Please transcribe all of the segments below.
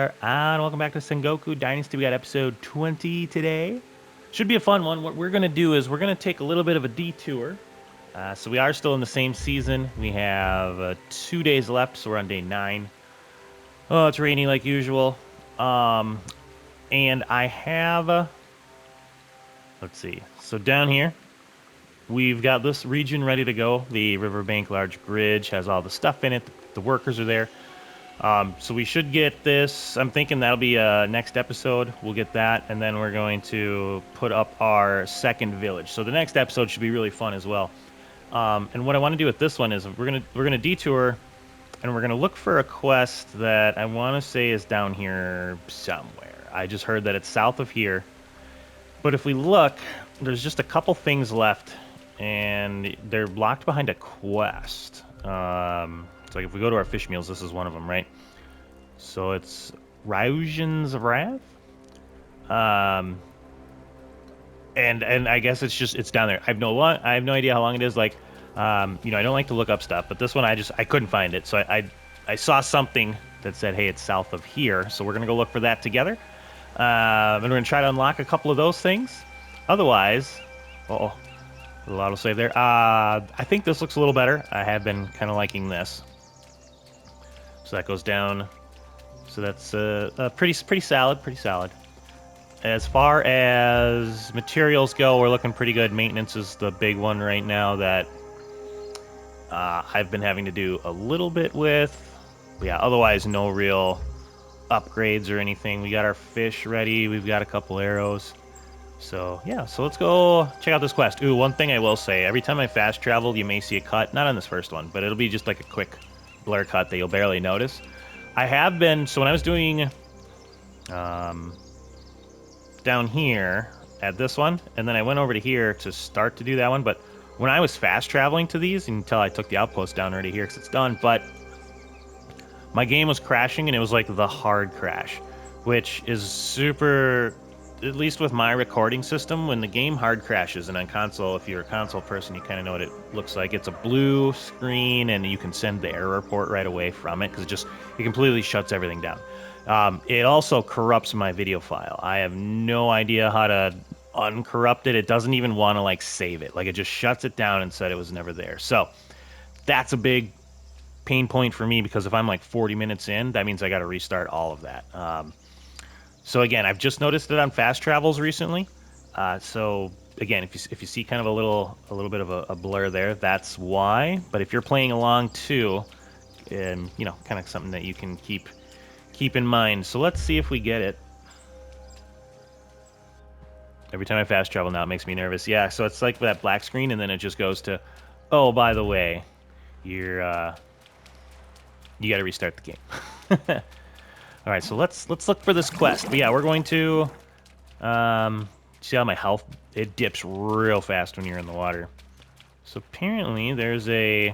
there, and welcome back to Sengoku Dynasty. We got episode 20 today. Should be a fun one. What we're going to do is we're going to take a little bit of a detour. So we are still in the same season. We have 2 days left, so we're on day 9. Oh, it's rainy like usual. And I have... let's see. So down here, we've got this region ready to go. The Riverbank Large Bridge has all the stuff in it. The workers are there. So we should get this. I'm thinking that'll be next episode. We'll get that, and then we're going to put up our second village. So the next episode should be really fun as well. And what I want to do with this one is we're gonna detour, and we're gonna look for a quest that I want to say is down here somewhere. I just heard that it's south of here. But if we look, there's just a couple things left, and they're locked behind a quest. So like if we go to our fish meals, this is one of them, right? So it's Ryūjin's Wrath. And I guess it's down there. I have no idea how long it is. Like, I don't like to look up stuff, but this one I couldn't find it. So I saw something that said, hey, it's south of here. So we're gonna go look for that together. And we're gonna try to unlock a couple of those things. Otherwise, a little autosave there. I think this looks a little better. I have been kind of liking this. So that goes down. So that's pretty solid. As far as materials go, we're looking pretty good. Maintenance is the big one right now that I've been having to do a little bit with. But yeah, otherwise no real upgrades or anything. We got our fish ready. We've got a couple arrows. So yeah, so let's go check out this quest. Ooh, one thing I will say, every time I fast travel, you may see a cut. Not on this first one, but it'll be just like a quick blur cut that you'll barely notice. I have been, so when I was doing down here at this one, and then I went over to here to start to do that one, but when I was fast traveling to these, you can tell I took the outpost down already here because it's done, but my game was crashing, and it was like the hard crash, which is super... At least with my recording system, when the game hard crashes, and on console, if you're a console person, you kind of know what it looks like. It's a blue screen, and you can send the error report right away from it, because it completely shuts everything down. It also corrupts my video file. I have no idea how to uncorrupt it. It doesn't even want to, like, save it. Like, it just shuts it down and said it was never there. So, that's a big pain point for me, because if I'm, like, 40 minutes in, that means I got to restart all of that. So again, I've just noticed it on fast travels recently. So again, if you see kind of a little bit of a blur there, that's why. But if you're playing along too, kind of something that you can keep in mind. So let's see if we get it. Every time I fast travel now, it makes me nervous. Yeah, so it's like that black screen, and then it just goes to, oh, by the way, you got to restart the game. All right, so let's look for this quest. But yeah, we're going to see how my health, it dips real fast when you're in the water. So apparently there's a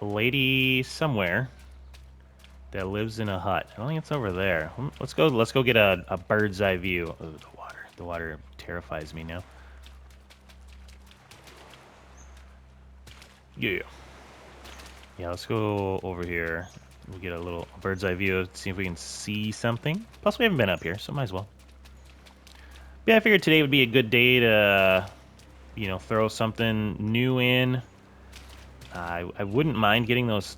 lady somewhere that lives in a hut. I don't think it's over there. Let's go get a bird's eye view of the water. The water terrifies me now. Yeah, let's go over here. We'll get a little bird's eye view, see if we can see something. Plus, we haven't been up here, so might as well. Yeah, I figured today would be a good day to, throw something new in. I wouldn't mind getting those,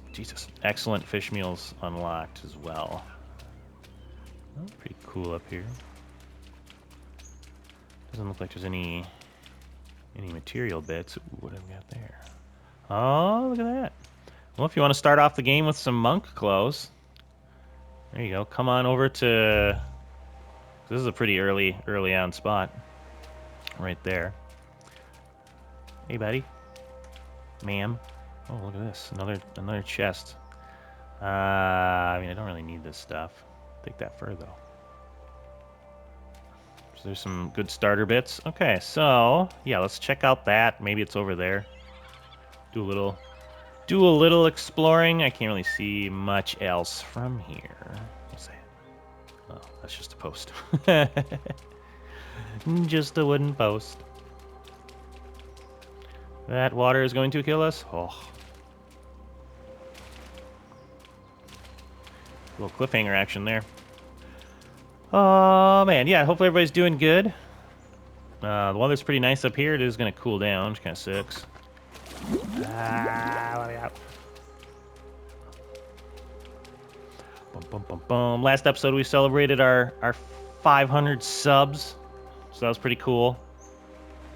excellent fish meals unlocked as well. Oh, pretty cool up here. Doesn't look like there's any material bits. Ooh, what have we got there? Oh, look at that. Well, if you want to start off the game with some monk clothes, there you go. Come on over to... This is a pretty early on spot. Right there. Hey, buddy. Ma'am. Oh, look at this. Another chest. I don't really need this stuff. Take that fur, though. So there's some good starter bits. Okay, so, yeah, let's check out that. Maybe it's over there. Do a little exploring. I can't really see much else from here. What's that? Oh, that's just a post. Just a wooden post. That water is going to kill us. Oh. Little cliffhanger action there. Oh, man. Yeah, hopefully everybody's doing good. The weather's pretty nice up here. It is going to cool down, which kind of sucks. Let me out. Boom, boom, boom, boom. Last episode, we celebrated our 500 subs. So that was pretty cool.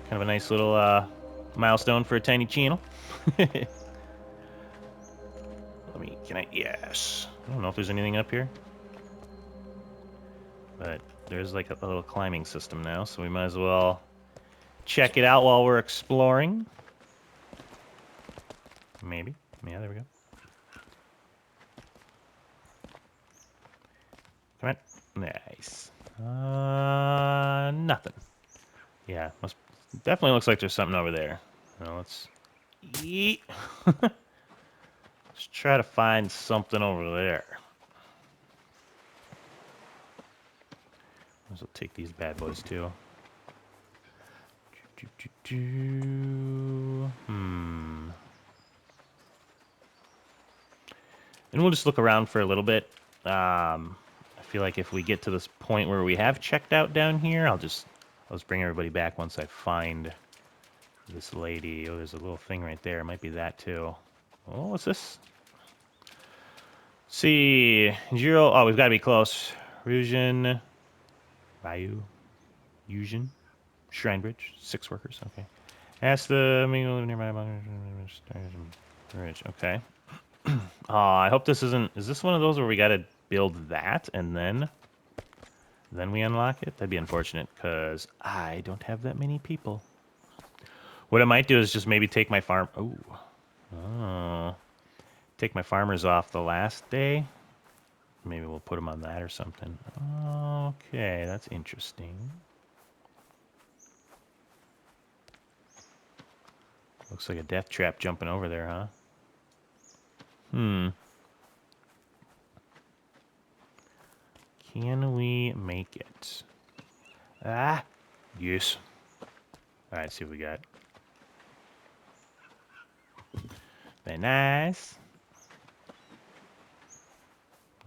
Kind of a nice little milestone for a tiny channel. Yes. I don't know if there's anything up here. But there's like a little climbing system now, so we might as well check it out while we're exploring. Maybe. Yeah, there we go. Come on. Nice. Nothing. Yeah, definitely looks like there's something over there. Well, let's eat. Let's try to find something over there. Let's take these bad boys too. And we'll just look around for a little bit. I feel like if we get to this point where we have checked out down here, I'll just bring everybody back once I find this lady. Oh, there's a little thing right there. It might be that too. Oh, what's this? Let's see, Jiro. Oh, we've got to be close. Ryūjin. Shrine Bridge. 6 workers. Okay. Ask the nearby bridge. Okay. I hope this isn't. Is this one of those where we got to build that and then we unlock it? That'd be unfortunate because I don't have that many people. What I might do is just maybe take my farm. Take my farmers off the last day. Maybe we'll put them on that or something. Okay, that's interesting. Looks like a death trap jumping over there, huh? Can we make it? Yes. Alright, see what we got. Very nice.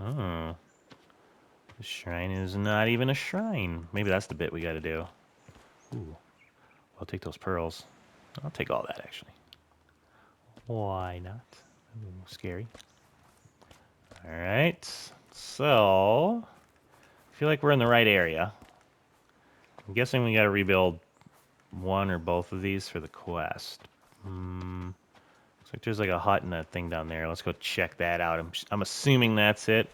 Oh. The shrine is not even a shrine. Maybe that's the bit we gotta do. Ooh. I'll take those pearls. I'll take all that, actually. Why not? Ooh, scary. Alright. So, I feel like we're in the right area. I'm guessing we gotta rebuild one or both of these for the quest. Looks like there's like a hut and a thing down there. Let's go check that out. I'm assuming that's it.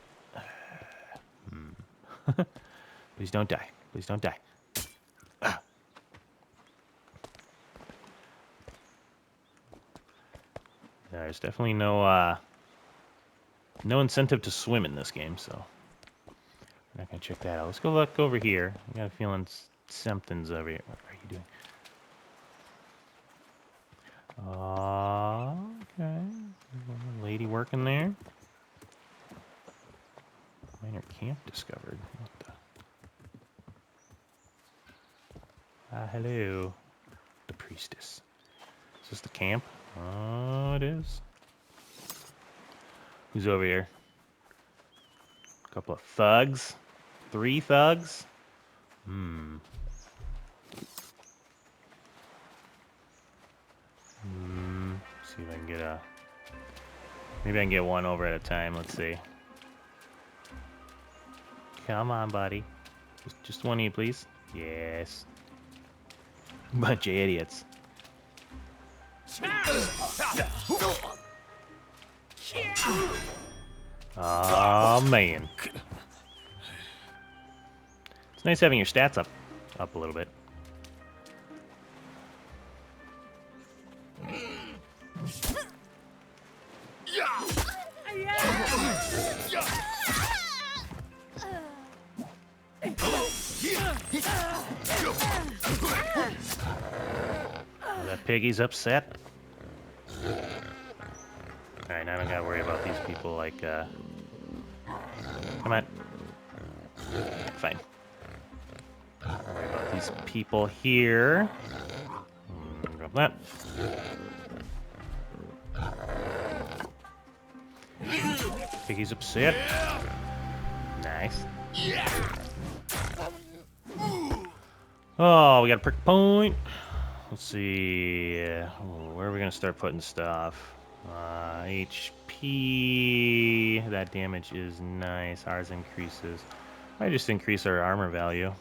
Please don't die. Please don't die. There's definitely no incentive to swim in this game, so we're not gonna check that out. Let's go look over here. I got a feeling something's over here. What are you doing? Okay. There's a lady working there. Minor camp discovered. What the? Hello. The priestess. Is this the camp? Oh, it is. Who's over here? A couple of thugs. 3 thugs? See if I can get a... Maybe I can get one over at a time. Let's see. Come on, buddy. Just one of you, please. Yes. Bunch of idiots. Oh, man. It's nice having your stats up a little bit. Oh, that piggy's upset. Alright, now I don't gotta worry about these people like, come on. Fine. Don't worry about these people here. Drop that. Piggy's upset. Nice. Oh, we got a prick point. Let's see. Where are we going to start putting stuff? HP. That damage is nice. Ours increases. I just increase our armor value.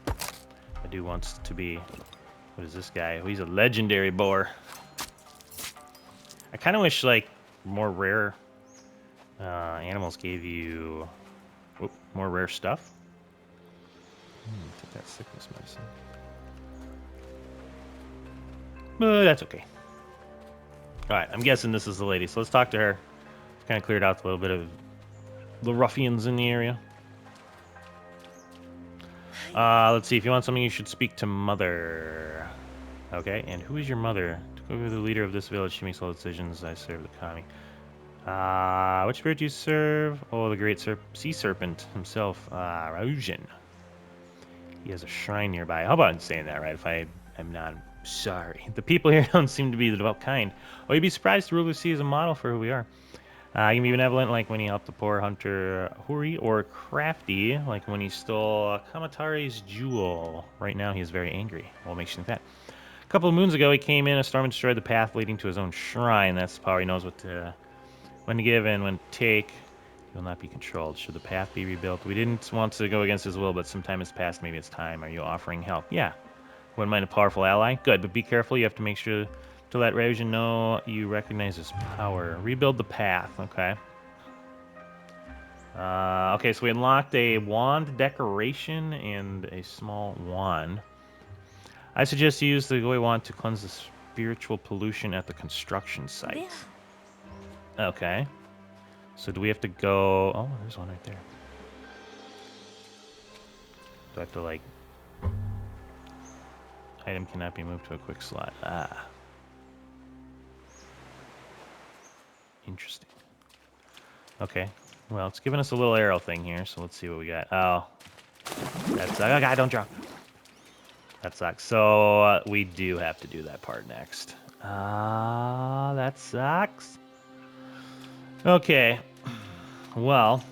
I do want to be... What is this guy? Oh, he's a legendary boar. I kind of wish, like, more rare animals gave you more rare stuff. Take that sickness medicine. But that's okay. Alright, I'm guessing this is the lady, so let's talk to her. Kind of cleared out a little bit of the ruffians in the area. Let's see, if you want something, you should speak to Mother. Okay, and who is your mother? The leader of this village. She makes all decisions. I serve the kami. Which spirit do you serve? Oh, the great sea serpent himself, Ryūjin. He has a shrine nearby. How about saying that right? If I'm not sorry. The people here don't seem to be the devout kind. Oh, you'd be surprised the ruler sees a model for who we are. You can be benevolent, like when he helped the poor hunter Huri, or crafty, like when he stole Kamatari's jewel. Right now, he is very angry. What makes you think that? A couple of moons ago, he came in, a storm and destroyed the path leading to his own shrine. That's the power. He knows when to give and when to take. He will not be controlled. Should the path be rebuilt? We didn't want to go against his will, but some time has passed. Maybe it's time. Are you offering help? Yeah. Wouldn't mind a powerful ally? Good, but be careful. You have to make sure to let Ryūjin know you recognize his power. Rebuild the path. Okay. Okay, so we unlocked a wand decoration and a small wand. I suggest you use the Goi wand to cleanse the spiritual pollution at the construction site. Yeah. Okay. So do we have to go... Oh, there's one right there. Do I have to, like... Item cannot be moved to a quick slot. Ah. Interesting. Okay. Well, it's giving us a little arrow thing here, so let's see what we got. Oh. That's... Oh, God, don't drop. That sucks. So, we do have to do that part next. That sucks. Okay. Well...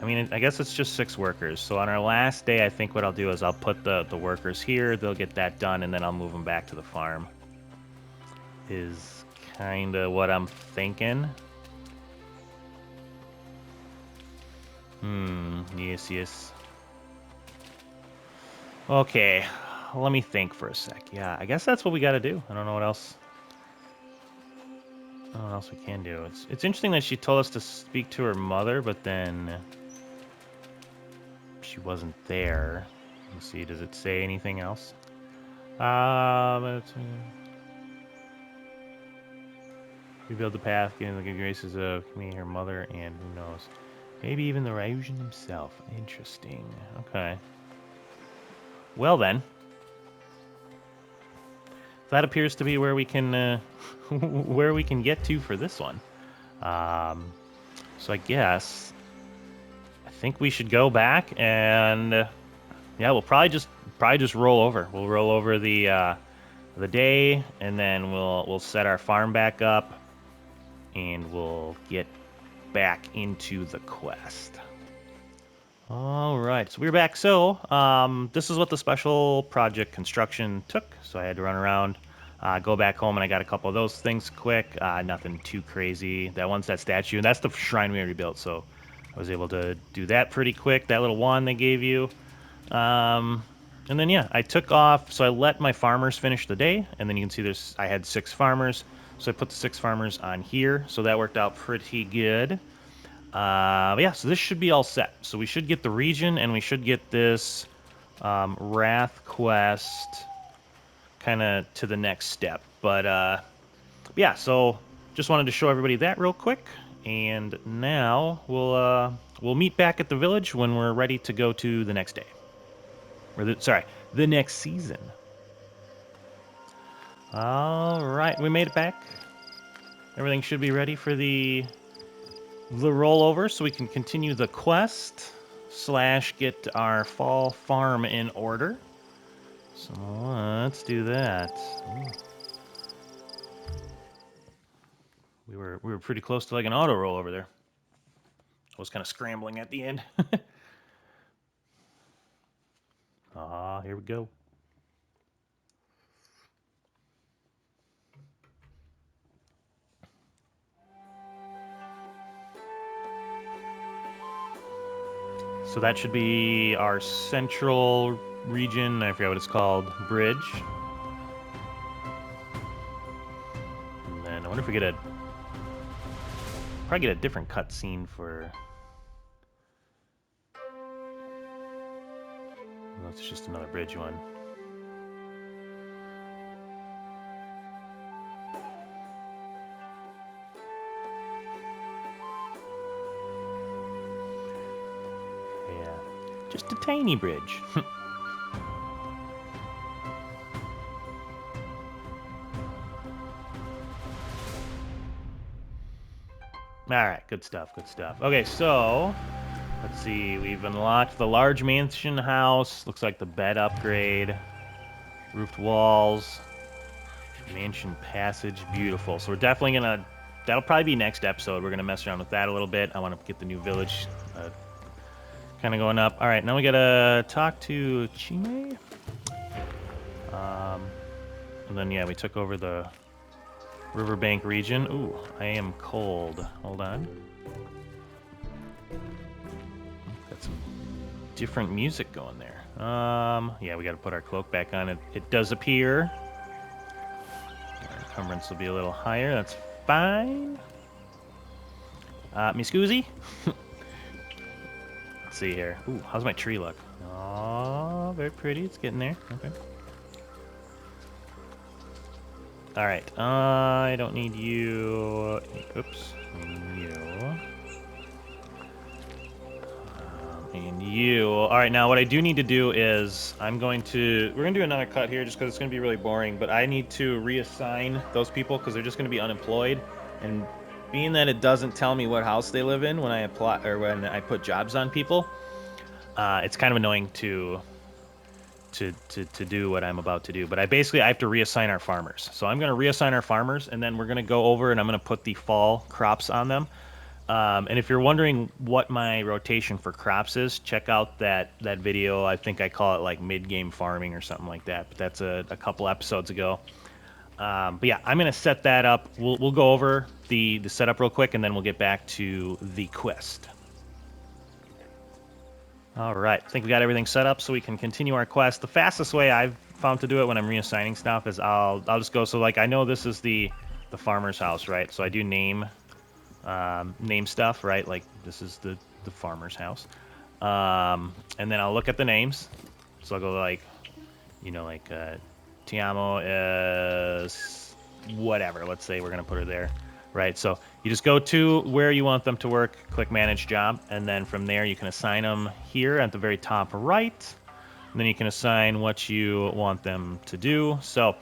I mean, I guess it's just 6 workers. So on our last day, I think what I'll do is I'll put the workers here. They'll get that done, and then I'll move them back to the farm. Is kind of what I'm thinking. Yes. Okay, let me think for a sec. Yeah, I guess that's what we got to do. I don't know what else. I don't know what else we can do. It's interesting that she told us to speak to her mother, but then... she wasn't there. Let's see, does it say anything else? Rebuild the path, getting the good graces of me, her mother, and who knows, maybe even the Ryūjin himself. Interesting. Okay. Well then, that appears to be where we can where we can get to for this one. So I guess I think we should go back and yeah, we'll probably just roll over. We'll roll over the day, and then we'll set our farm back up, and we'll get back into the quest. All right, so we're back. So this is what the special project construction took. So I had to run around, go back home, and I got a couple of those things quick. Nothing too crazy. That one's that statue, and that's the shrine we already built. So I was able to do that pretty quick. That little wand they gave you. And then, yeah, I took off. So I let my farmers finish the day. And then you can see I had 6 farmers. So I put the 6 farmers on here. So that worked out pretty good. Yeah, so this should be all set. So we should get the region, and we should get this Wrath quest kind of to the next step. But, yeah, so just wanted to show everybody that real quick. And now we'll meet back at the village when we're ready to go to the next day. Or the next season. All right, we made it back. Everything should be ready for the rollover, so we can continue the quest / get our fall farm in order. So let's do that. Ooh. We were pretty close to like an auto roll over there. I was kind of scrambling at the end. Ah, here we go. So that should be our central region. I forget what it's called. Bridge. And then I wonder if we get a... Probably get a different cutscene for... Well, it's just another bridge one. Yeah, just a tiny bridge. Alright, good stuff, good stuff. Okay, so... Let's see, we've unlocked the large mansion house. Looks like the bed upgrade. Roofed walls. Mansion passage, beautiful. So we're definitely gonna... That'll probably be next episode. We're gonna mess around with that a little bit. I want to get the new village kind of going up. All right, now we gotta talk to Chime. And then yeah, we took over the riverbank region. Ooh, I am cold. Hold on. Got some different music going there. Yeah, we got to put our cloak back on. It does appear. Our encumbrance will be a little higher. That's fine. Me scusi. Let's see here. Ooh, how's my tree look? Oh, very pretty. It's getting there. Okay. All right. I don't need you. Oops. I need you. And you. All right, now what I do need to do is we're going to do another cut here just because it's going to be really boring, but I need to reassign those people because they're just going to be unemployed. And being that it doesn't tell me what house they live in when I apply or when I put jobs on people, it's kind of annoying to do what I'm about to do. But I have to reassign our farmers. So I'm going to reassign our farmers, and then we're going to go over and I'm going to put the fall crops on them. And if you're wondering what my rotation for crops is, check out that video. I think I call it like mid-game farming or something like that. But that's a couple episodes ago. But yeah, I'm going to set that up. We'll go over the setup real quick, and then we'll get back to the quest. All right, I think we got everything set up so we can continue our quest. The fastest way I've found to do it when I'm reassigning stuff is I'll just go. So like I know this is the farmer's house, right? So I do name stuff, right? Like this is the farmer's house, and then I'll look at the names. So I'll go like, like Ti amo is whatever. Let's say we're gonna put her there, right? So you just go to where you want them to work, click manage job, and then from there you can assign them here at the very top right. And then you can assign what you want them to do. So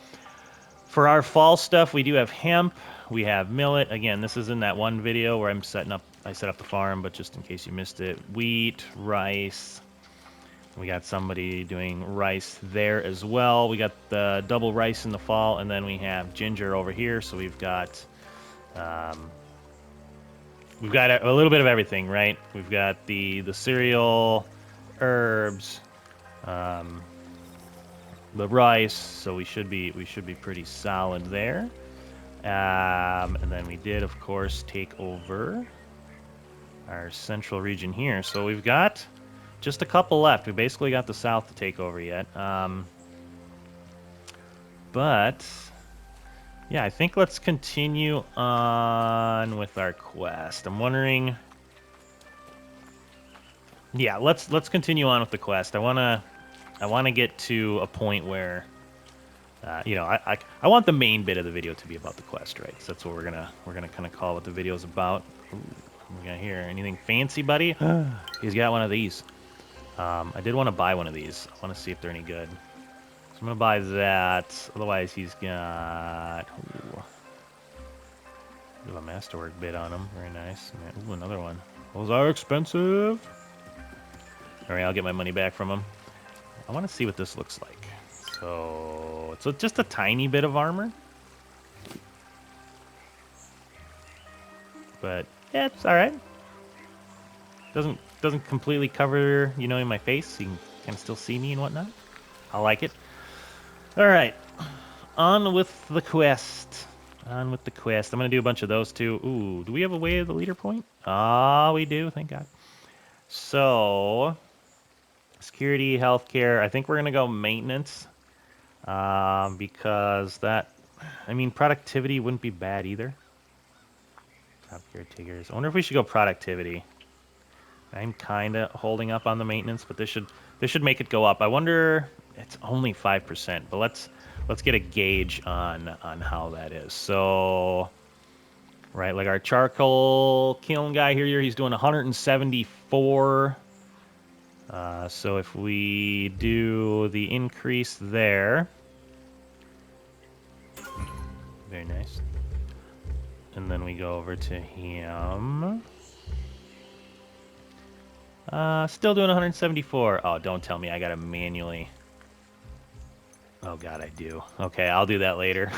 for our fall stuff, we do have hemp, we have millet. Again, this is in that one video where I set up the farm, but just in case you missed it, wheat, rice. We got somebody doing rice there as well. We got the double rice in the fall, and then we have ginger over here. So we've got a little bit of everything, right? We've got the cereal, herbs, the rice, so we should be pretty solid there. And then we did, of course, take over our central region here. So we've got just a couple left. We basically got the south to take over yet. But yeah, I think let's continue on with our quest. I'm wondering. Yeah, let's continue on with the quest. I wanna get to a point where, I want the main bit of the video to be about the quest, right? So that's what we're gonna kind of call what the video's about. Ooh, we got here anything fancy, buddy? He's got one of these. I did want to buy one of these. I want to see if they're any good. So I'm gonna buy that. Otherwise, he's got a masterwork bid on him. Very nice. Ooh, another one. Those are expensive. All right, I'll get my money back from him. I want to see what this looks like. So it's just a tiny bit of armor. but yeah, it's all right. Doesn't completely cover, you know, in my face. So you can kind of still see me and whatnot. I like it. All right, on with the quest. On with the quest. I'm gonna do a bunch of those too. Ooh, do we have a way of the leader point? Ah, we do. Thank God. So, security, healthcare. I think we're gonna go maintenance, because that. I mean, productivity wouldn't be bad either. Top caretakers. I wonder if we should go productivity. I'm kind of holding up on the maintenance, but this should make it go up. I wonder. It's only 5%, but let's get a gauge on how that is. So, right, like our charcoal kiln guy here, he's doing 174. So if we do the increase there, very nice. And then we go over to him. Still doing 174. Oh, don't tell me I gotta manually. Oh God, I do. Okay, I'll do that later.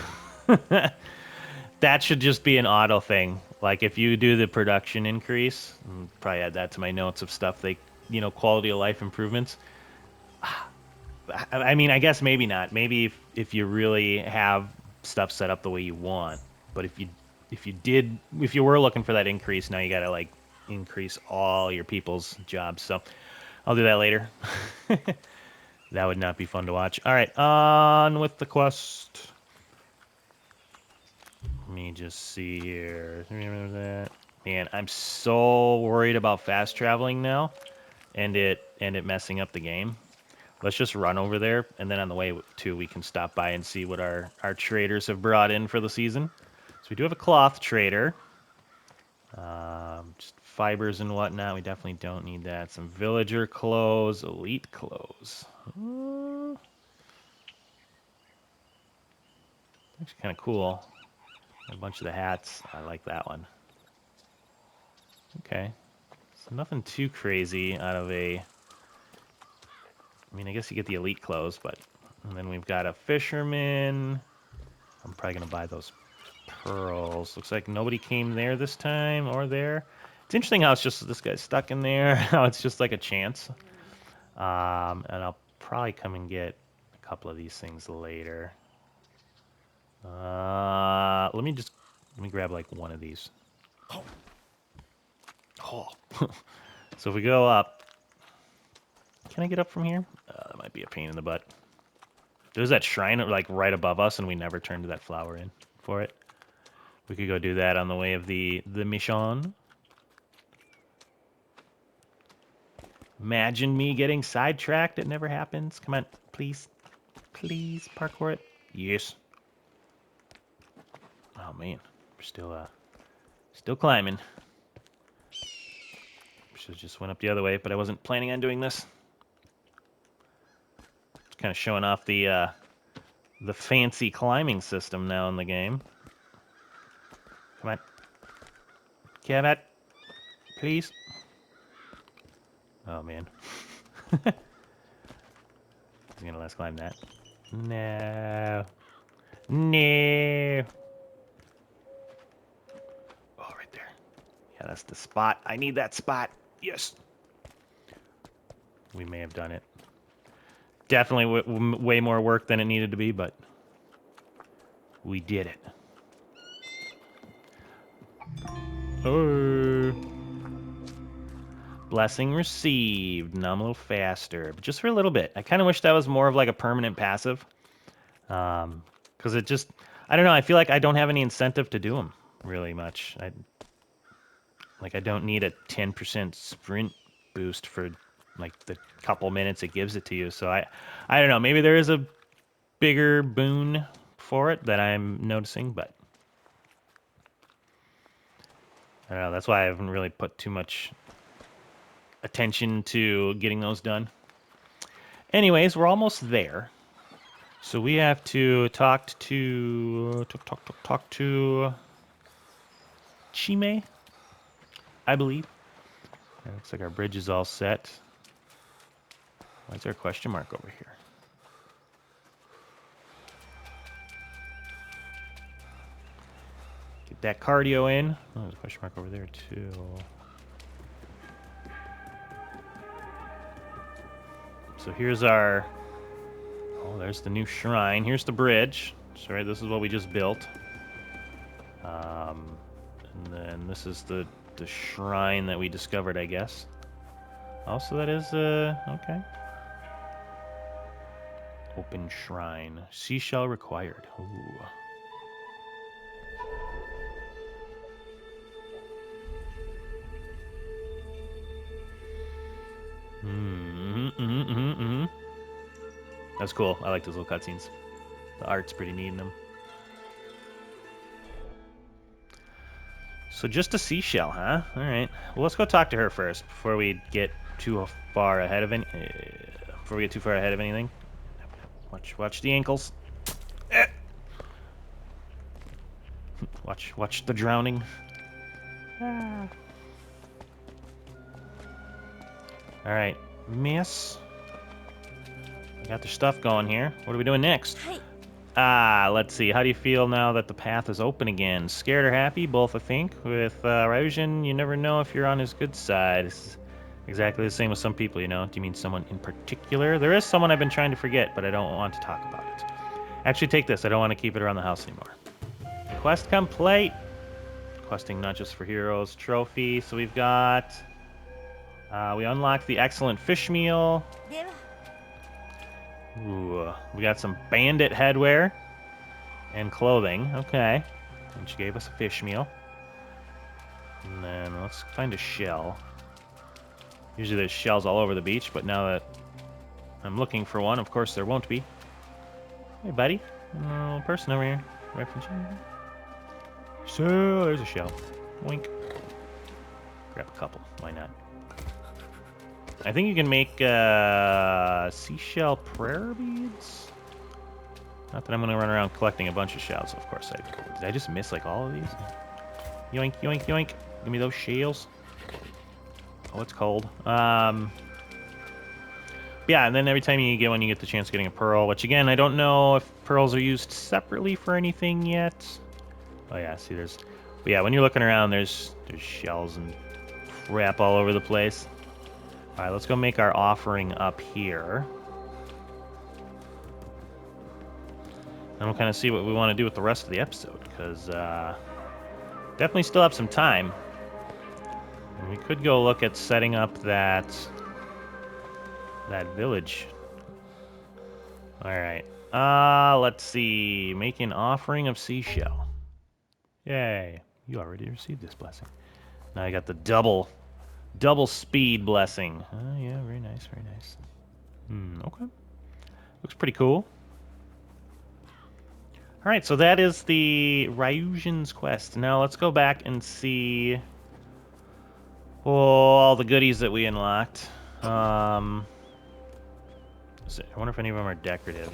That should just be an auto thing. Like if you do the production increase, probably add that to my notes of stuff they, you know, quality of life improvements. I mean, I guess maybe not. Maybe if you really have stuff set up the way you want. But if you were looking for that increase, now you gotta like increase all your people's jobs. So I'll do that later. That would not be fun to watch. All right, on with the quest. Let me just see here. Remember that? Man, I'm so worried about fast traveling now, and it messing up the game. Let's just run over there, and then on the way too, we can stop by and see what our traders have brought in for the season. So we do have a cloth trader. Just fibers and whatnot. We definitely don't need that. Some villager clothes, elite clothes. Actually kind of cool. A bunch of the hats. I like that one. Okay. So nothing too crazy out of a... I mean, I guess you get the elite clothes, but... And then we've got a fisherman. I'm probably going to buy those pearls. Looks like nobody came there this time, or there. It's interesting how it's just this guy's stuck in there. How it's just like a chance. And I'll probably come and get a couple of these things later. Let me grab like one of these. Oh. So if we go up, can I get up from here? That might be a pain in the butt. There's that shrine like right above us, and we never turned that flower in for it. We could go do that on the way of the mission. Imagine me getting sidetracked. It never happens. Come on, please. Please parkour it. Yes. Oh man, we're still climbing. Should have just went up the other way, but I wasn't planning on doing this. It's kind of showing off the fancy climbing system now in the game. Come on. Come on. Please. Oh, man. He's going to let us climb that. No. No. Oh, right there. Yeah, that's the spot. I need that spot. Yes. We may have done it. Definitely way more work than it needed to be, but we did it. Oh. Blessing received. Now I'm a little faster, but just for a little bit. I kind of wish that was more of like a permanent passive. Because it just... I don't know. I feel like I don't have any incentive to do them really much. I don't need a 10% sprint boost for like the couple minutes it gives it to you. So I don't know. Maybe there is a bigger boon for it that I'm noticing, but I don't know. That's why I haven't really put too much attention to getting those done. Anyways, we're almost there. So we have to talk to Chime, I believe. It looks like our bridge is all set. Why is there a question mark over here? Get that cardio in. Oh, there's a question mark over there, too. So here's our... Oh, there's the new shrine. Here's the bridge. So, right, this is what we just built. And then this is the shrine that we discovered, I guess. Also, that is, okay. Open shrine. Seashell required. Ooh. That's cool. I like those little cutscenes. The art's pretty neat in them. So just a seashell, huh? All right. Well, let's go talk to her first before we get too far ahead of anything. Watch the ankles. Watch the drowning. Ah. All right, miss. We got the stuff going here. What are we doing next? Let's see. How do you feel now that the path is open again? Scared or happy? Both, I think. With Ryūjin, you never know if you're on his good side. It's exactly the same with some people, you know. Do you mean someone in particular? There is someone I've been trying to forget, but I don't want to talk about it. Actually, take this. I don't want to keep it around the house anymore. Quest complete. Questing not just for heroes. Trophy. So we've got... we unlocked the excellent fish meal. Ooh, we got some bandit headwear and clothing. Okay. And she gave us a fish meal. And then let's find a shell. Usually there's shells all over the beach, but now that I'm looking for one, of course there won't be. Hey, buddy. Little person over here. Refugee. So, there's a shell. Wink. Grab a couple. Why not? I think you can make seashell prayer beads. Not that I'm going to run around collecting a bunch of shells, of course. Did I just miss, like, all of these? Yoink, yoink, yoink. Give me those shells. Oh, it's cold. Yeah, and then every time you get one, you get the chance of getting a pearl, which, again, I don't know if pearls are used separately for anything yet. Oh, yeah, see, there's... But yeah, when you're looking around, there's shells and crap all over the place. All right, let's go make our offering up here. And we'll kind of see what we want to do with the rest of the episode, because definitely still have some time. And we could go look at setting up that village. All right. Let's see. Make an offering of seashell. Yay. You already received this blessing. Now I got the double speed blessing. Oh, yeah, very nice, very nice. Okay. Looks pretty cool. All right, so that is the Ryūjin's quest. Now let's go back and see all the goodies that we unlocked. I wonder if any of them are decorative.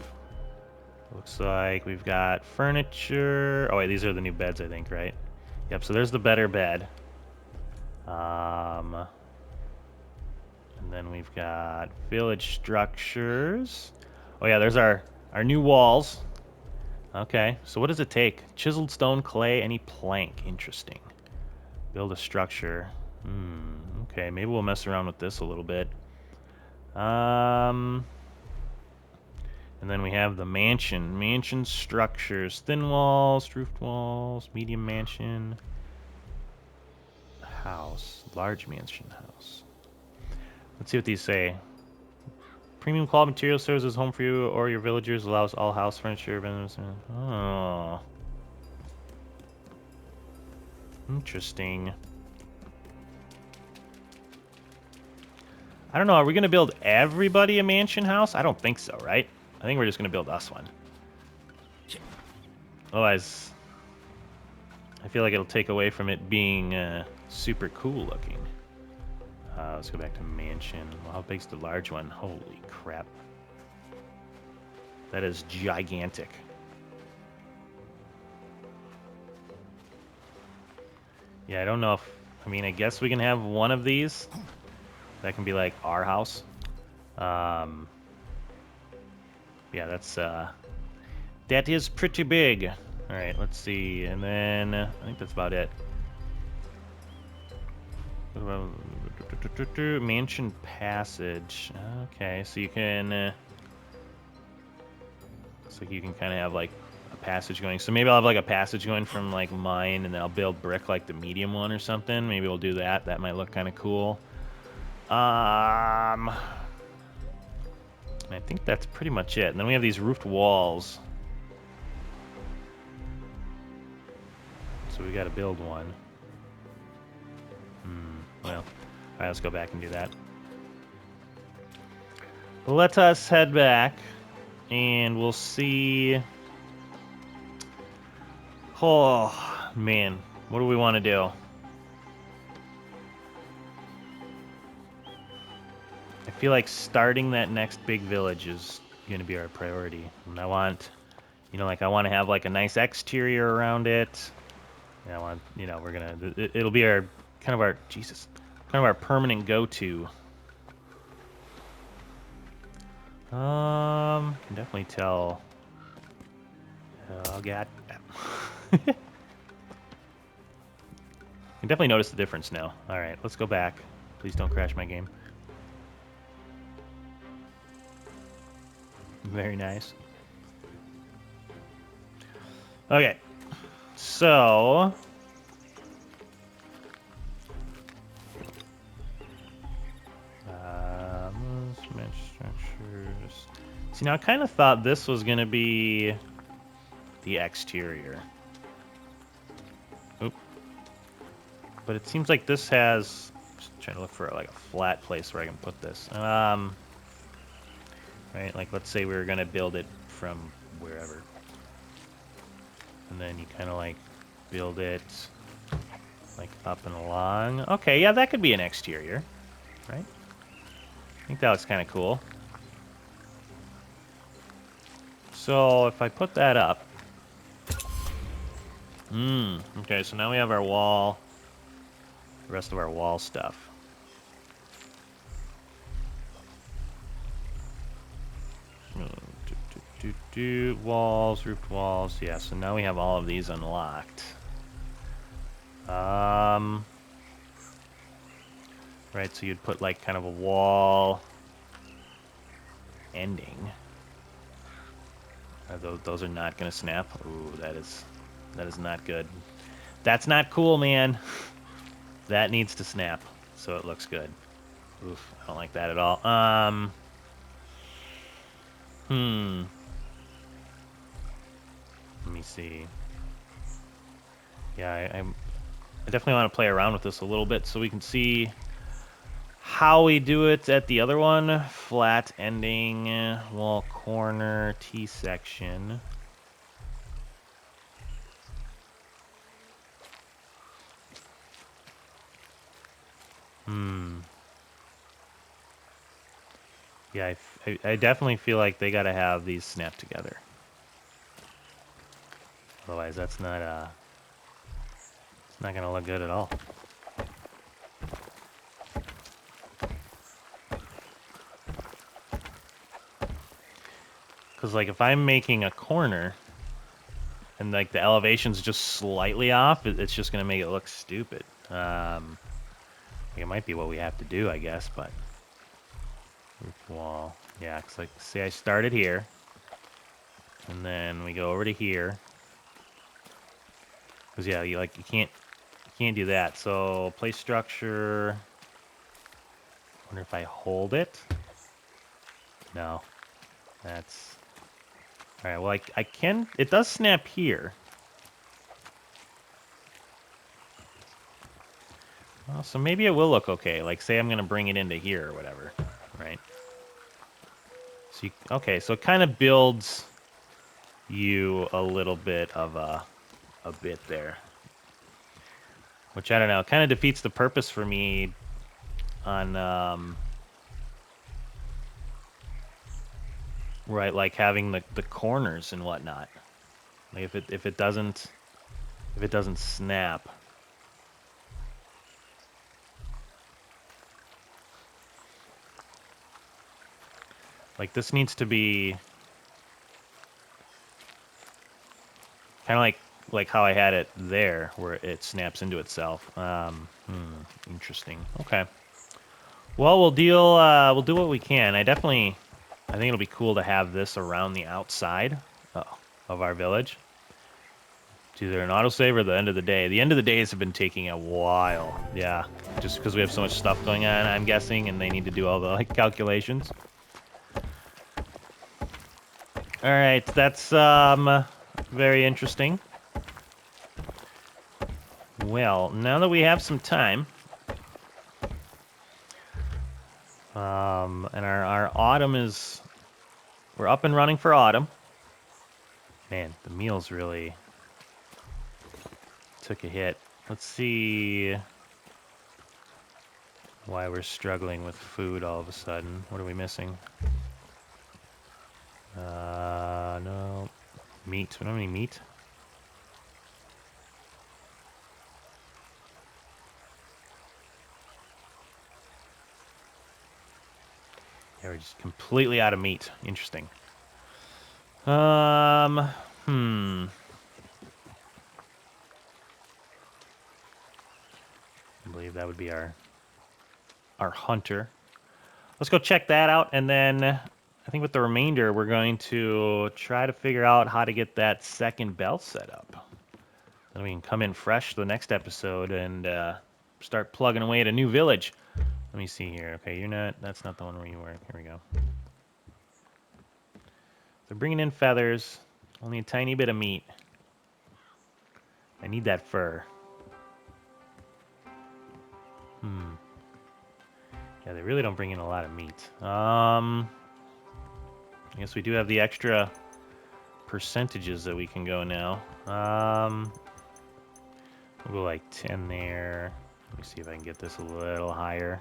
Looks like we've got furniture. Oh, wait, these are the new beds, I think, right? Yep, so there's the better bed. And then we've got village structures. Oh, yeah, there's our new walls. Okay, so what does it take? Chiseled stone, clay, any plank. Interesting. Build a structure. Okay, maybe we'll mess around with this a little bit. And then we have the mansion. Mansion structures. Thin walls, roofed walls, medium mansion. House. Large mansion house. Let's see what these say. Premium quality material serves as home for you or your villagers. Allows all house furniture. Oh. Interesting. I don't know. Are we going to build everybody a mansion house? I don't think so, right? I think we're just going to build us one. Otherwise, I feel like it'll take away from it being super cool looking. Let's go back to mansion. Well, how big's the large one? Holy crap. That is gigantic. Yeah, I don't know if... I mean, I guess we can have one of these. That can be like our house. Yeah, that's... that is pretty big. All right, let's see. And then I think that's about it. Mansion Passage. Okay, so you can... looks like you can kind of have, like, a passage going. So maybe I'll have, like, a passage going from, like, mine, and then I'll build brick, like, the medium one or something. Maybe we'll do that. That might look kind of cool. I think that's pretty much it. And then we have these roofed walls. So we got to build one. Well, all right, let's go back and do that. Let us head back, and we'll see. Oh, man. What do we want to do? I feel like starting that next big village is going to be our priority. And I want, like, I want to have, like, a nice exterior around it. And I want, we're going to, it'll be our, kind of our permanent go-to. Can definitely tell. Oh, God. You can definitely notice the difference now. All right, let's go back. Please don't crash my game. Very nice. Okay, so smash structures. See, now I kind of thought this was gonna be the exterior. Oop. But it seems like this has. Just trying to look for like a flat place where I can put this. Right, like let's say we were gonna build it from wherever. And then you kind of like build it like up and along. Okay, yeah, that could be an exterior, right? I think that looks kind of cool. So if I put that up, okay, so now we have our wall, the rest of our wall stuff. Walls, roofed walls, yeah, so now we have all of these unlocked. Right, so you'd put like kind of a wall ending. Those are not gonna snap. Ooh, that is not good. That's not cool, man. That needs to snap, so it looks good. Oof, I don't like that at all. Let me see. Yeah, I definitely want to play around with this a little bit so we can see how we do it at the other one. Flat ending, wall corner, T-section. Yeah, I definitely feel like they gotta have these snap together. Otherwise, it's not gonna look good at all. Because, like, if I'm making a corner and, like, the elevation's just slightly off, it's just gonna make it look stupid. It might be what we have to do, I guess, but... Roof wall. Yeah, because, like, say I started here, and then we go over to here. Because, yeah, you can't do that. So, place structure... wonder if I hold it? No. That's... Alright, well, I can... It does snap here. Well, so maybe it will look okay. Like, say I'm going to bring it into here or whatever, right? So okay, so it kind of builds you a little bit of a bit there. Which, I don't know, kind of defeats the purpose for me on... right, like having the corners and whatnot. Like if it doesn't snap. Like this needs to be Kind of like how I had it there, where it snaps into itself. Interesting. Okay. Well, we'll do what we can. I think it'll be cool to have this around the outside of our village. It's either an autosave or the end of the day. The end of the days have been taking a while. Yeah, just because we have so much stuff going on, I'm guessing, and they need to do all the calculations. All right, that's very interesting. Well, now that we have some time, and our autumn we're up and running for autumn. Man, the meals really took a hit. Let's see why we're struggling with food all of a sudden. What are we missing? No. Meat. We don't have any meat. Yeah, we're just completely out of meat. Interesting. I believe that would be our hunter. Let's go check that out, and then I think with the remainder, we're going to try to figure out how to get that second bell set up. Then we can come in fresh the next episode and start plugging away at a new village. Let me see here. Okay, that's not the one where you were. Here we go. They're bringing in feathers. Only a tiny bit of meat. I need that fur. Yeah, they really don't bring in a lot of meat. I guess we do have the extra percentages that we can go now. We'll go like 10 there. Let me see if I can get this a little higher.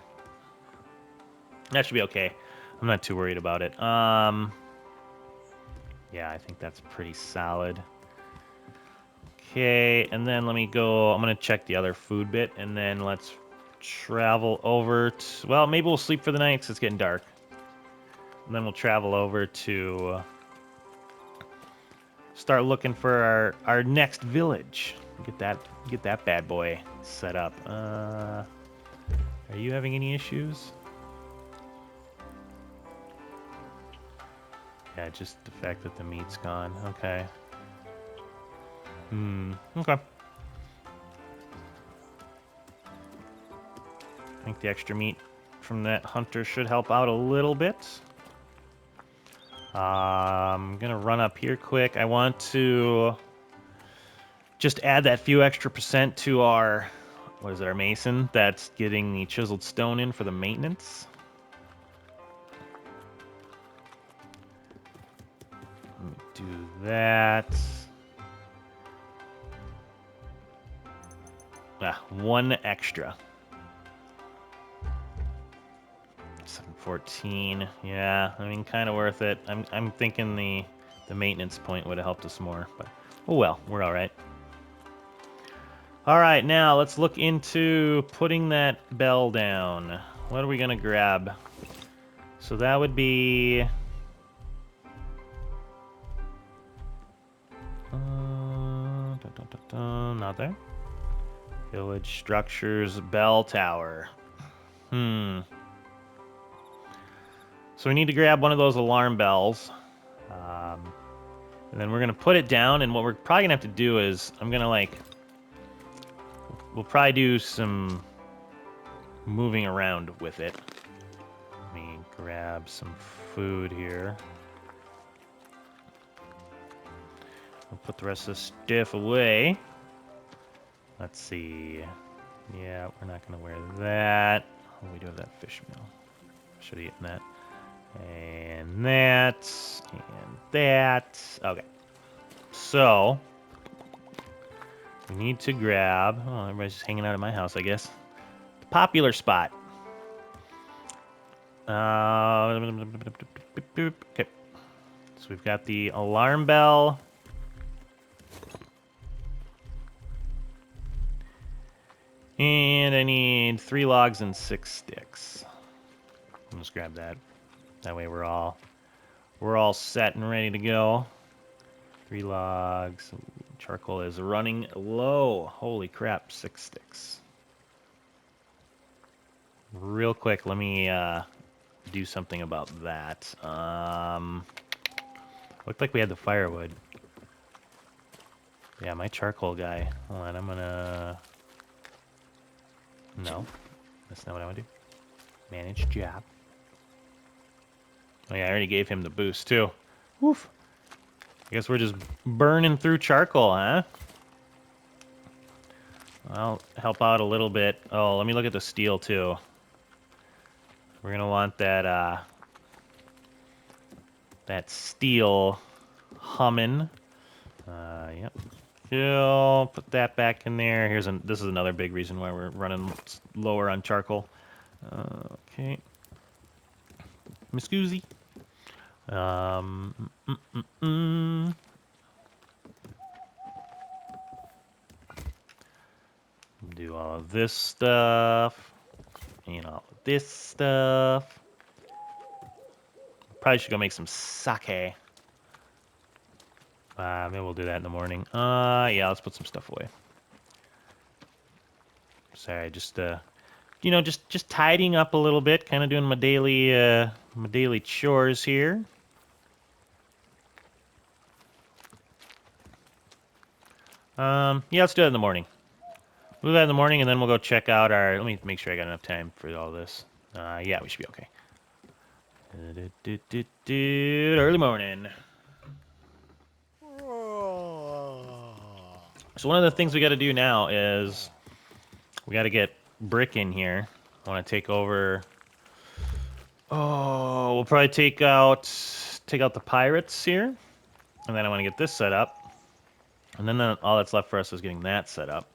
That should be okay. I'm not too worried about it. Yeah, I think that's pretty solid. Okay, and then let me go. I'm going to check the other food bit, and then let's travel over to... Well, maybe we'll sleep for the night because it's getting dark. And then we'll travel over to start looking for our next village. Get that bad boy set up. Are you having any issues? Yeah, just the fact that the meat's gone. Okay. Okay. I think the extra meat from that hunter should help out a little bit. I'm gonna run up here quick. I want to just add that few extra percent to our, our mason that's getting the chiseled stone in for the maintenance. Let me do that. One extra. 714. Yeah, I mean, kind of worth it. I'm thinking the maintenance point would have helped us more, but oh well, we're all right. All right, now let's look into putting that bell down. What are we gonna grab? So that would be not there. Village structures, bell tower. So we need to grab one of those alarm bells. And then we're going to put it down, and what we're probably going to have to do is, we'll probably do some moving around with it. Let me grab some food here. We'll put the rest of the stuff away. Let's see. Yeah, we're not going to wear that. Oh, we do have that fish meal. Should have eaten that. And that. And that. Okay. So, we need to grab... Oh, everybody's just hanging out at my house, I guess. The popular spot. Okay. So we've got the alarm bell. And I need 3 logs and 6 sticks. I'll just grab that. That way we're all set and ready to go. 3 logs. Charcoal is running low. Holy crap, 6 sticks. Real quick, let me do something about that. Looked like we had the firewood. Yeah, my charcoal guy. Hold on, I'm gonna... No, that's not what I want to do. Manage job. Oh yeah, I already gave him the boost too. Woof. I guess we're just burning through charcoal, huh? I'll help out a little bit. Oh, let me look at the steel too. We're gonna want that that steel humming. Yep. Chill. Put that back in there. This is another big reason why we're running lower on charcoal. Okay. Miscusi. Do all of this stuff. And all of this stuff. Probably should go make some sake. Maybe we'll do that in the morning. Yeah, let's put some stuff away. Sorry, just you know, just tidying up a little bit, kind of doing my daily chores here. Yeah, let's do that in the morning. We'll do that in the morning, and then we'll go check out our... Let me make sure I got enough time for all this. Yeah, we should be okay. Early morning. So one of the things we got to do now is we got to get brick in here. I want to take over... Oh, we'll probably take out the pirates here. And then I want to get this set up. And then all that's left for us is getting that set up.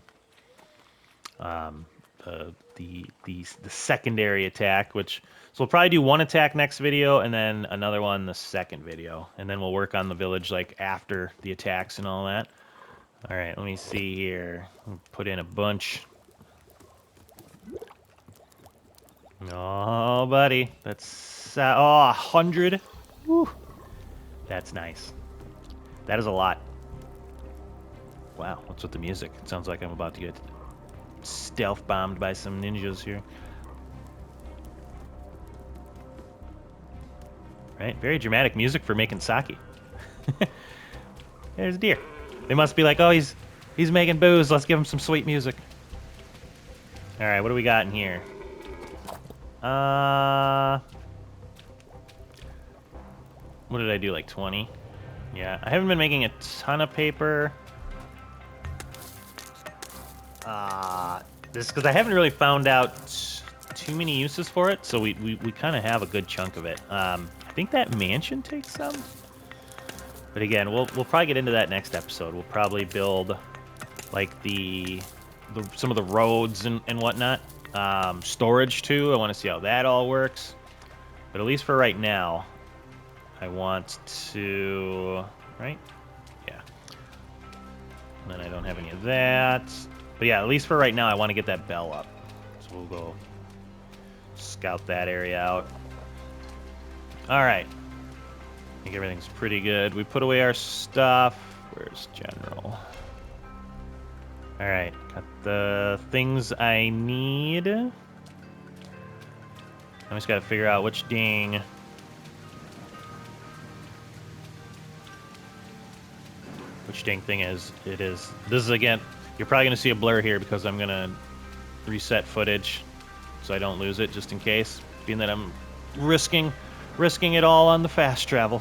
The secondary attack, so we'll probably do one attack next video and then another one the second video, and then we'll work on the village like after the attacks and all that. All right, let me see here. I'll put in a bunch. Oh, buddy, that's 100. Woo. That's nice. That is a lot. Wow, what's with the music? It sounds like I'm about to get stealth bombed by some ninjas here. Right, very dramatic music for making sake. There's a deer. They must be like, oh, he's making booze. Let's give him some sweet music. All right, what do we got in here? What did I do? Like 20? Yeah, I haven't been making a ton of paper. This because I haven't really found out too many uses for it, so we kind of have a good chunk of it. I think that mansion takes some, but again, we'll probably get into that next episode. We'll probably build like some of the roads and whatnot. Storage too. I want to see how that all works, but at least for right now, I want to right. Yeah. And then I don't have any of that. But yeah, at least for right now, I want to get that bell up. So we'll go scout that area out. All right. I think everything's pretty good. We put away our stuff. Where's General? All right. Got the things I need. I just got to figure out which thing it is. This is, again... You're probably going to see a blur here because I'm going to reset footage so I don't lose it just in case, being that I'm risking it all on the fast travel.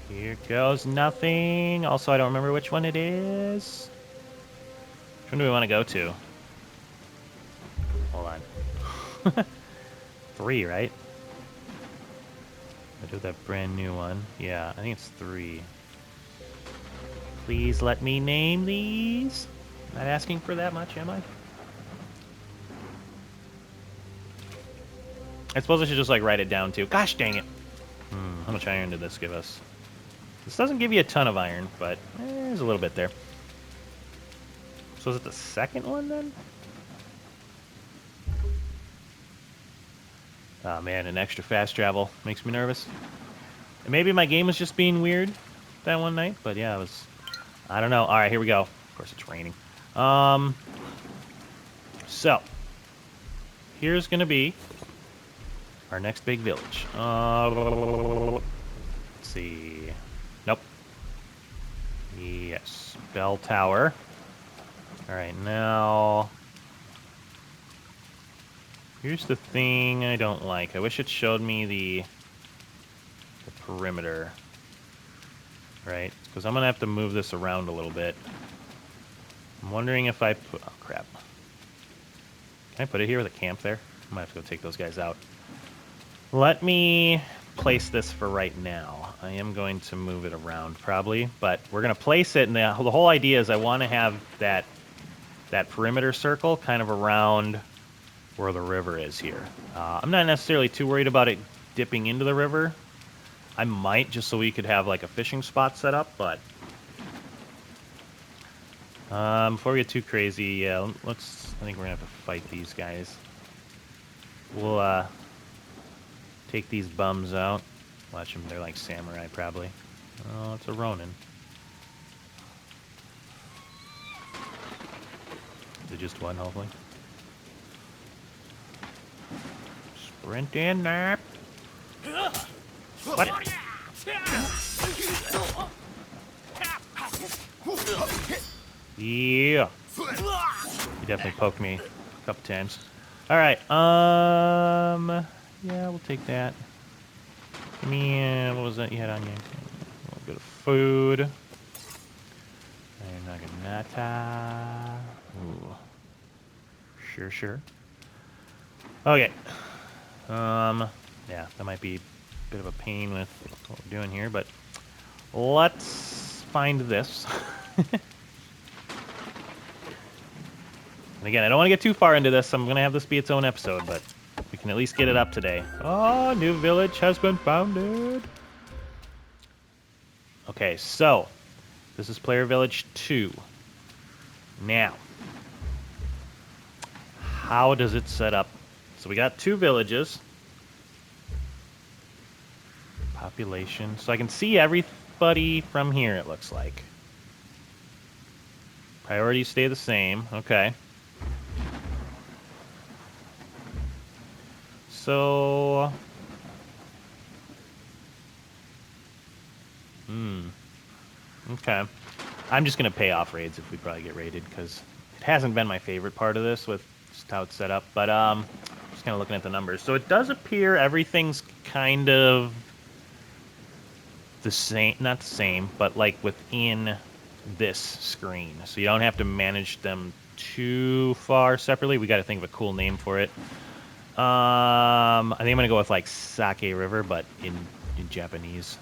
Here goes nothing. Also, I don't remember which one it is. Which one do we want to go to? Hold on. 3, right? I did that brand new one. Yeah, I think it's 3. Please let me name these. Not asking for that much, am I? I suppose I should just like write it down too. Gosh dang it. How much iron did this give us? This doesn't give you a ton of iron, but there's a little bit there. So is it the second one then? Oh man, an extra fast travel makes me nervous. And maybe my game is just being weird. that one night, but yeah, it was... I don't know. All right, here we go. Of course, it's raining. So, here's going to be our next big village. Let's see. Nope. Yes. Bell Tower. All right, now... Here's the thing I don't like. I wish it showed me the perimeter. Right? Because I'm going to have to move this around a little bit. I'm wondering if I put... Oh, crap. Can I put it here with a camp there? I might have to go take those guys out. Let me place this for right now. I am going to move it around, probably. But we're going to place it, and the whole idea is I want to have that perimeter circle kind of around where the river is here. I'm not necessarily too worried about it dipping into the river. I might, just so we could have like a fishing spot set up, but before we get too crazy, yeah, I think we're gonna have to fight these guys. We'll take these bums out. Watch them, they're like samurai probably. Oh, it's a Ronin. Is it just one, hopefully? Sprint in there. What? Yeah. He definitely poked me a couple times. All right. Yeah, we'll take that. Give me, what was that you had on you? A little bit of food. And Naginata. Ooh. Sure. Okay. Yeah, that might be a bit of a pain with what we're doing here, but let's find this. And again, I don't want to get too far into this. I'm going to have this be its own episode, but we can at least get it up today. Oh, new village has been founded. Okay, so this is Player Village 2. Now, how does it set up? So we got 2 villages. Population. So I can see everybody from here, it looks like. Priorities stay the same. Okay. So... Okay. I'm just going to pay off raids if we probably get raided, because it hasn't been my favorite part of this with just how it's set up. But just kind of looking at the numbers. So it does appear everything's kind of the same, not the same, but like within this screen. So you don't have to manage them too far separately. We got to think of a cool name for it. I think I'm going to go with like Sake River, but in Japanese.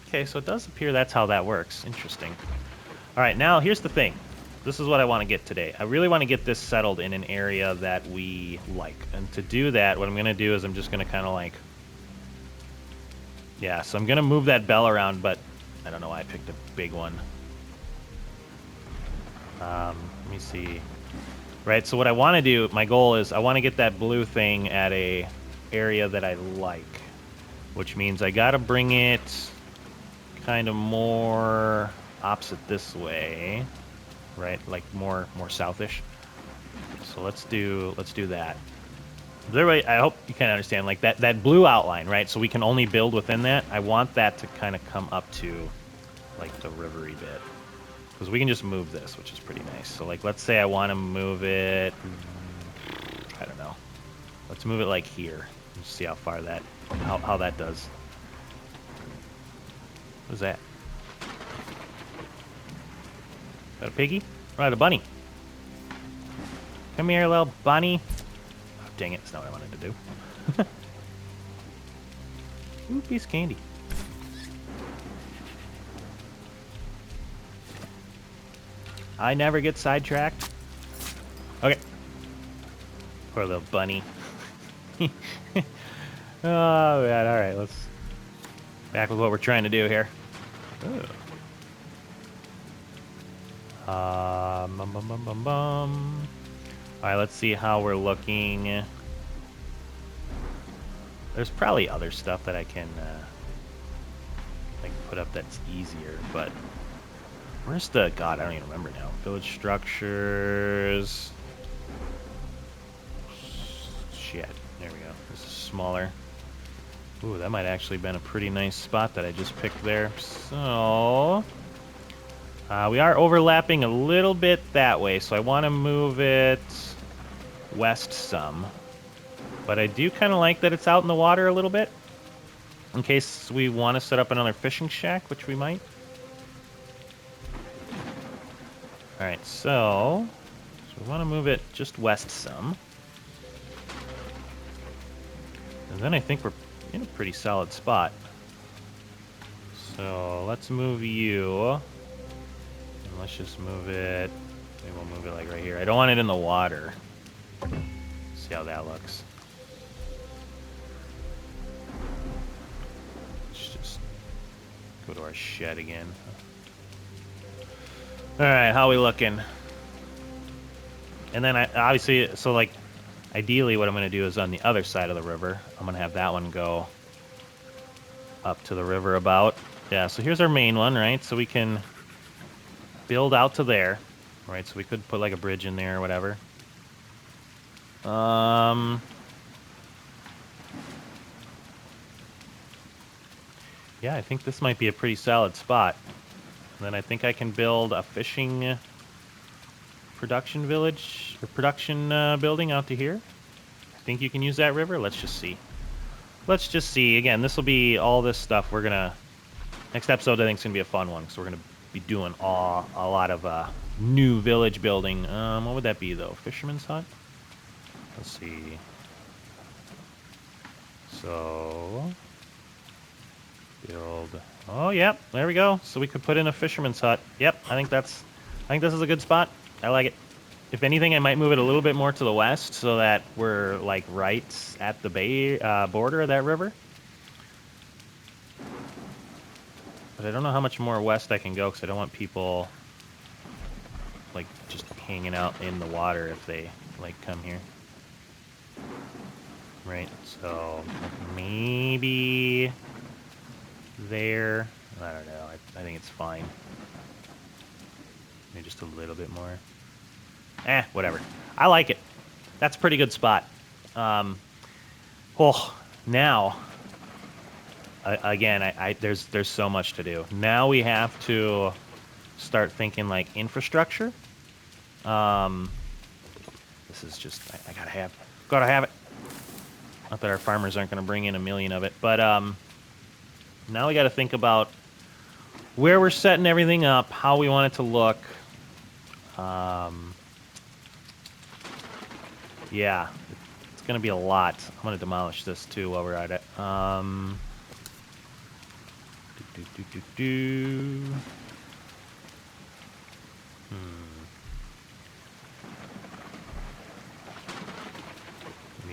Okay, so it does appear that's how that works. Interesting. All right, now here's the thing. This is what I want to get today. I really want to get this settled in an area that we like. And to do that, what I'm going to do is I'm just going to kind of like... Yeah, so I'm going to move that bell around, but I don't know why I picked a big one. Let me see. Right, so what I want to do, my goal is I want to get that blue thing at a area that I like. Which means I got to bring it kind of more opposite this way. Right, like more southish. So let's do that. Everybody, I hope you kind of understand, like that blue outline, right? So we can only build within that. I want that to kind of come up to like the rivery bit. Because we can just move this, which is pretty nice. So like, let's say I want to move it, I don't know. Let's move it like here. Let's see how far that, how that does. What is that? Is that a piggy? Or is that a bunny? Come here, little bunny. Oh, dang it, that's not what I wanted to do. Ooh, piece of candy. I never get sidetracked. Okay. Poor little bunny. Oh, man. All right, let's... Back with what we're trying to do here. Ooh. All right, let's see how we're looking. There's probably other stuff that I can I can put up that's easier, but where's the God? I don't even remember now. Village structures. Shit. There we go. This is smaller. Ooh, that might actually been a pretty nice spot that I just picked there. So we are overlapping a little bit that way, so I want to move it west some. But I do kind of like that it's out in the water a little bit, in case we want to set up another fishing shack, which we might. All right, so we want to move it just west some. And then I think we're in a pretty solid spot. So let's move you. And let's just move it. Maybe we'll move it like right here. I don't want it in the water. See how that looks. Let's just go to our shed again. All right, how are we looking? And then obviously, so like, ideally what I'm going to do is on the other side of the river, I'm going to have that one go up to the river about. Yeah, so here's our main one, right? So we can build out to there, right? So we could put like a bridge in there or whatever. Yeah, I think this might be a pretty solid spot. And then I think I can build a fishing production village, or production building out to here. I think you can use that river. Let's just see. Let's just see. Again, this will be all this stuff. We're going to... Next episode, I think, is going to be a fun one, because we're going to be doing a lot of new village building. What would that be, though? Fisherman's hut? Let's see. So... build... Oh, yep. There we go. So we could put in a fisherman's hut. Yep. I think this is a good spot. I like it. If anything, I might move it a little bit more to the west so that we're like right at the bay border of that river. But I don't know how much more west I can go because I don't want people like just hanging out in the water if they like come here. Right, so maybe there. I don't know. I think it's fine. Maybe just a little bit more. Whatever. I like it. That's a pretty good spot. Now, again, there's so much to do. Now we have to start thinking like infrastructure. This is just I gotta have it. Not that our farmers aren't gonna bring in a million of it, but now we got to think about where we're setting everything up, how we want it to look. Yeah, it's going to be a lot. I'm going to demolish this too while we're at it.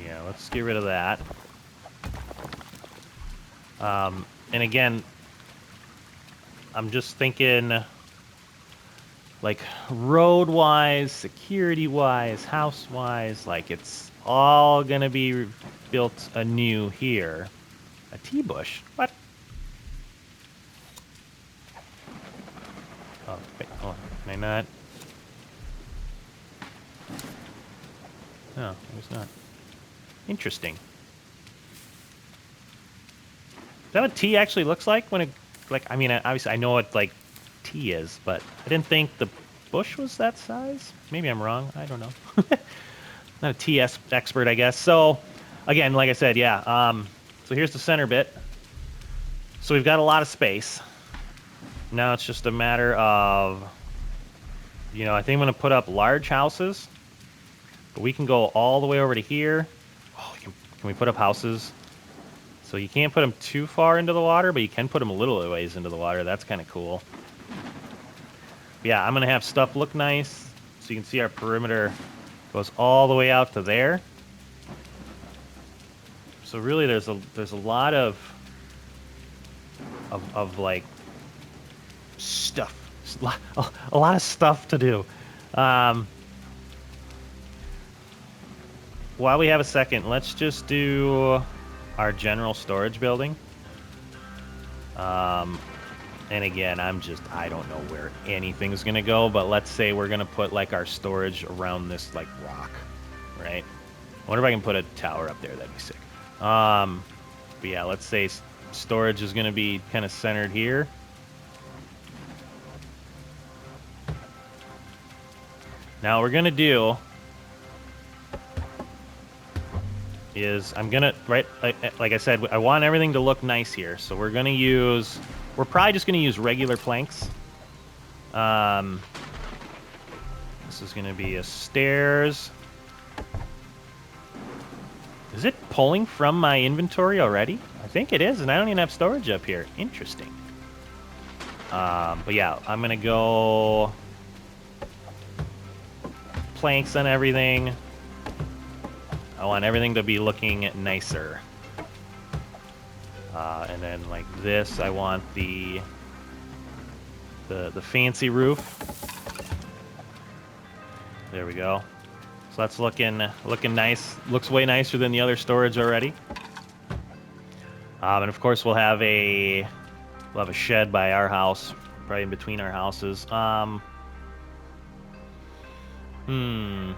Yeah, let's get rid of that. And again, I'm just thinking, like, road-wise, security-wise, house-wise, like, it's all going to be built anew here. A tea bush? What? Oh, wait, hold on. Can I not? No, there's not. Interesting. Is that what tea actually looks like when it, like, I mean, obviously I know what, like, tea is, but I didn't think the bush was that size. Maybe I'm wrong. I don't know. Not a tea expert, I guess. So, again, like I said, yeah. So here's the center bit. So we've got a lot of space. Now it's just a matter of, you know, I think I'm going to put up large houses, but we can go all the way over to here. Oh, can we put up houses? So you can't put them too far into the water, but you can put them a little ways into the water. That's kind of cool. Yeah, I'm going to have stuff look nice. So you can see our perimeter goes all the way out to there. So really there's a lot of like stuff. A lot of stuff to do. While we have a second, let's just do our general storage building. And again, I don't know where anything's going to go, but let's say we're going to put like our storage around this like rock, right? I wonder if I can put a tower up there. That'd be sick. But yeah, let's say storage is going to be kind of centered here. Now what we're going to do is I'm going to, right, like I said, I want everything to look nice here. So we're going to use, we're probably just going to use regular planks. This is going to be a stairs. Is it pulling from my inventory already? I think it is, and I don't even have storage up here. Interesting. But yeah, I'm going to go planks on everything. I want everything to be looking nicer. And then like this, I want the fancy roof. There we go. So that's looking nice. Looks way nicer than the other storage already. And of course we'll have a shed by our house, probably in between our houses. I don't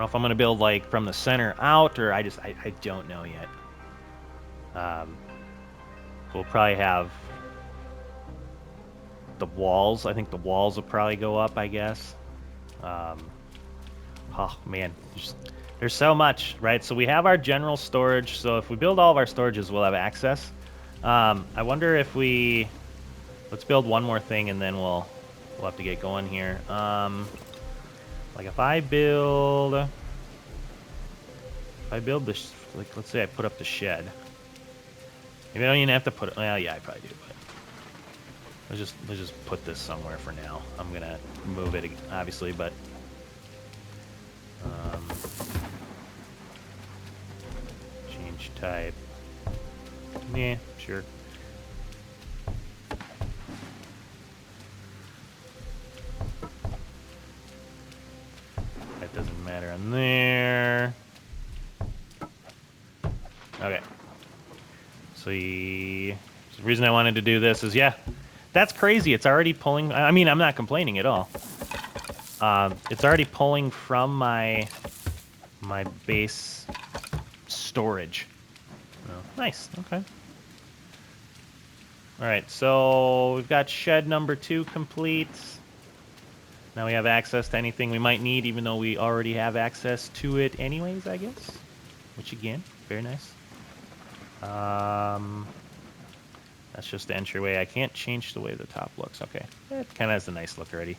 know if I'm gonna build like from the center out, or I don't know yet. We'll probably have the walls. I think the walls will probably go up, I guess. Oh man, there's so much, right? So we have our general storage. So if we build all of our storages, we'll have access. I wonder if let's build one more thing and then we'll have to get going here. Like if I build this, like let's say I put up the shed. Maybe I don't even have to put it. Well, yeah, I probably do. But let's just put this somewhere for now. I'm gonna move it obviously, but change type. Yeah, sure. That doesn't matter on there. Okay. So the reason I wanted to do this is, yeah, that's crazy. It's already pulling. I mean, I'm not complaining at all. It's already pulling from my base storage. Oh, nice. Okay. All right. So we've got shed number 2 complete. Now we have access to anything we might need, even though we already have access to it anyways, I guess. Which again, very nice. That's just the entryway. I can't change the way the top looks. Okay. It kind of has a nice look already.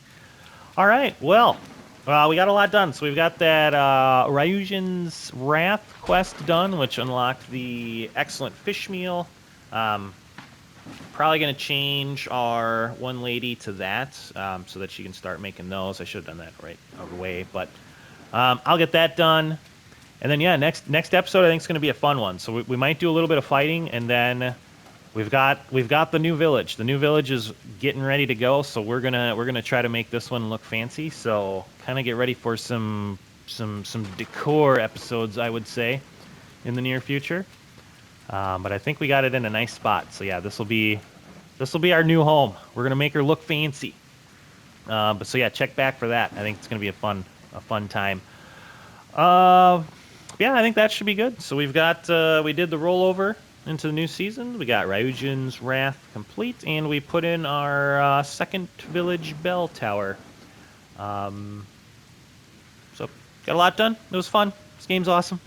All right. Well, we got a lot done. So we've got that Ryūjin's Wrath quest done, which unlocked the excellent fish meal. Probably going to change our one lady to that so that she can start making those. I should have done that right away, but I'll get that done. And then, yeah, next episode I think is going to be a fun one. So we might do a little bit of fighting, and then we've got the new village. The new village is getting ready to go, so we're gonna try to make this one look fancy. So kind of get ready for some decor episodes, I would say, in the near future. But I think we got it in a nice spot. So yeah, this will be our new home. We're gonna make her look fancy. But so yeah, check back for that. I think it's gonna be a fun time. Yeah, I think that should be good. So we've got we did the rollover into the new season. We got Ryūjin's Wrath complete, and we put in our second village bell tower. So got a lot done. It was fun. This game's awesome.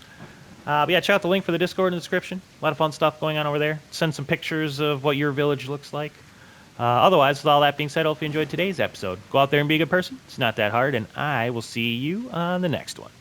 But yeah, check out the link for the Discord in the description. A lot of fun stuff going on over there. Send some pictures of what your village looks like. Otherwise, with all that being said, I hope you enjoyed today's episode. Go out there and be a good person. It's not that hard, and I will see you on the next one.